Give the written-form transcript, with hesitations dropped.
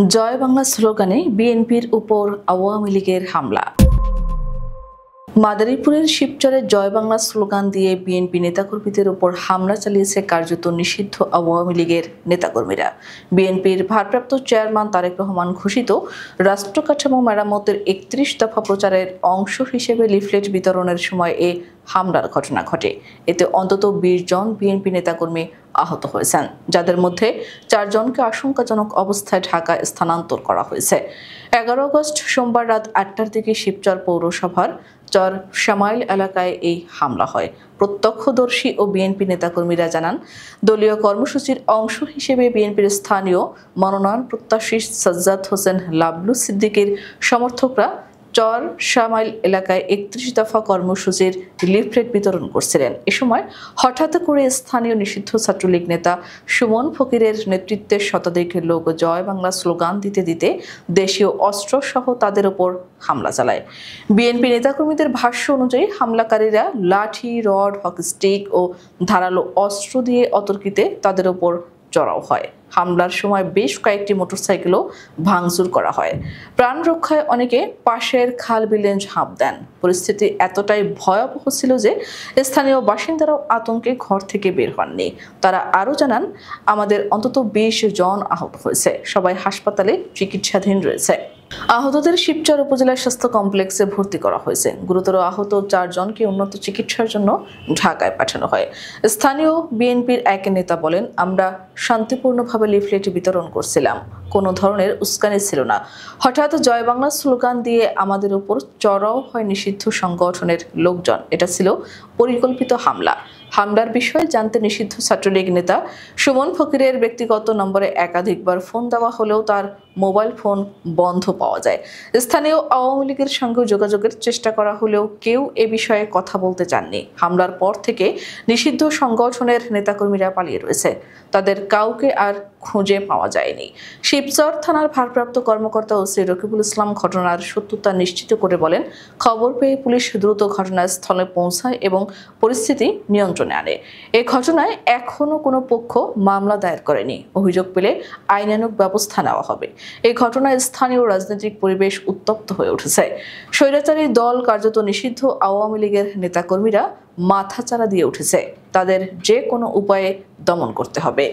জয় বাংলা স্লোগানে বিএনপির উপর আওয়ামী লীগের হামলা। মাদারীপুরের শিবচরে জয় বাংলা স্লোগান দিয়ে বিএনপি নেতাকর্মীদের উপর হামলা চালিয়েছে কার্যত নিষিদ্ধ আওয়ামী লীগের নেতাকর্মীরা। বিএনপির ভারপ্রাপ্ত চেয়ারম্যান তারেক রহমান ঘোষিত রাষ্ট্র কাঠামো মেরামতের ৩১ দফা প্রচারের অংশ হিসেবে লিফলেট বিতরণের সময় এ হামলার ঘটনা ঘটে। এতে অন্তত ২০ জন বিএনপি নেতাকর্মী আহত হয়েছেন, যাদের মধ্যে ৪ জনকে আশঙ্কাজনক অবস্থায় ঢাকায় স্থানান্তর করা হয়েছে। ১১ আগস্ট সোমবার রাত ৮টার দিকে শিবচর পৌরসভার চর শ্যামাইল এলাকায় এই হামলা হয়। প্রত্যক্ষদর্শী ও বিএনপি নেতাকর্মীরা জানান, দলীয় কর্মসূচির অংশ হিসেবে বিএনপির স্থানীয় মনোনয়ন প্রত্যাশী সাজ্জাদ হোসেন লাবলু সিদ্দিকীর সমর্থকরা চর শ্যামাইল এলাকায় ৩১ দফা কর্মসূচির লিফলেট বিতরণ করছিলেন। এ সময় হঠাৎ করে স্থানীয় নিষিদ্ধ ছাত্রলীগ নেতা সুমন ফকিরের নেতৃত্বে শতাধিক লোক জয় বাংলা স্লোগান দিতে দিতে দেশীয় অস্ত্রসহ তাদের ওপর হামলা চালায়। বিএনপি নেতাকর্মীদের ভাষ্য অনুযায়ী হামলাকারীরা লাঠি, রড, হকি স্টিক ও ধারালো অস্ত্র দিয়ে অতর্কিতে তাদের ওপর চড়াও হয়। হামলার সময় বেশ কয়েকটি মোটরসাইকেলও ভাঙচুর করা হয়। প্রাণ রক্ষায় অনেকে পাশের খাল বিলে ঝাঁপ দেন। পরিস্থিতি এতটাই ভয়াবহ ছিল যে স্থানীয় বাসিন্দারাও আতঙ্কে ঘর থেকে বের হননি। তারা আরও জানান, আমাদের অন্তত ২০ জন আহত হয়েছে, সবাই হাসপাতালে চিকিৎসাধীন রয়েছে। আহতদের শিবচর উপজেলা স্বাস্থ্য কমপ্লেক্সে ভর্তি করা হয়েছে। গুরুতর আহত ৪ জনকে উন্নত চিকিৎসার জন্য ঢাকায় পাঠানো হয়। স্থানীয় বিএনপির এক নেতা বলেন, আমরা শান্তিপূর্ণভাবে লিফলেট বিতরণ করছিলাম, কোনো ধরনের উস্কানি ছিল না। হঠাৎ জয় বাংলা স্লোগান দিয়ে আমাদের উপর চড়াও হয় নিষিদ্ধ সংগঠনের লোকজন। এটা ছিল পরিকল্পিত হামলা। হামলার বিষয়ে জানতে নিষিদ্ধ ছাত্রলীগ নেতা সুমন ফকিরের ব্যক্তিগত নম্বরে একাধিকবার ফোন দেওয়া হলেও তার মোবাইল ফোন বন্ধ পাওয়া যায়। স্থানীয় আওয়ামী লীগের সঙ্গে যোগাযোগের চেষ্টা করা হলেও কেউ এ বিষয়ে কথা বলতে চাননি। হামলার পর থেকে নিষিদ্ধ সংগঠনের নেতাকর্মীরা পালিয়ে রয়েছে, তাদের কাউকে আর খুঁজে পাওয়া যায়নি। শিবচর থানার ভারপ্রাপ্ত কর্মকর্তা ওসি রকিবুল ইসলাম ঘটনার সত্যতা নিশ্চিত করে বলেন, খবর পেয়ে পুলিশ দ্রুত ঘটনাস্থলে পৌঁছায় এবং পরিস্থিতি নিয়ন্ত্রণে আনে। এই ঘটনায় এখনো কোনো পক্ষ মামলা দায়ের করেনি। অভিযোগ পেলে আইনানুগ ব্যবস্থা নেওয়া হবে। এই ঘটনায় স্থানীয় রাজনৈতিক পরিবেশ উত্তপ্ত হয়ে উঠেছে। স্বৈরাচারী দল কার্যত নিষিদ্ধ আওয়ামী লীগের নেতাকর্মীরা মাথাচাড়া দিয়ে উঠেছে। তাদের যে কোনো উপায়ে দমন করতে হবে।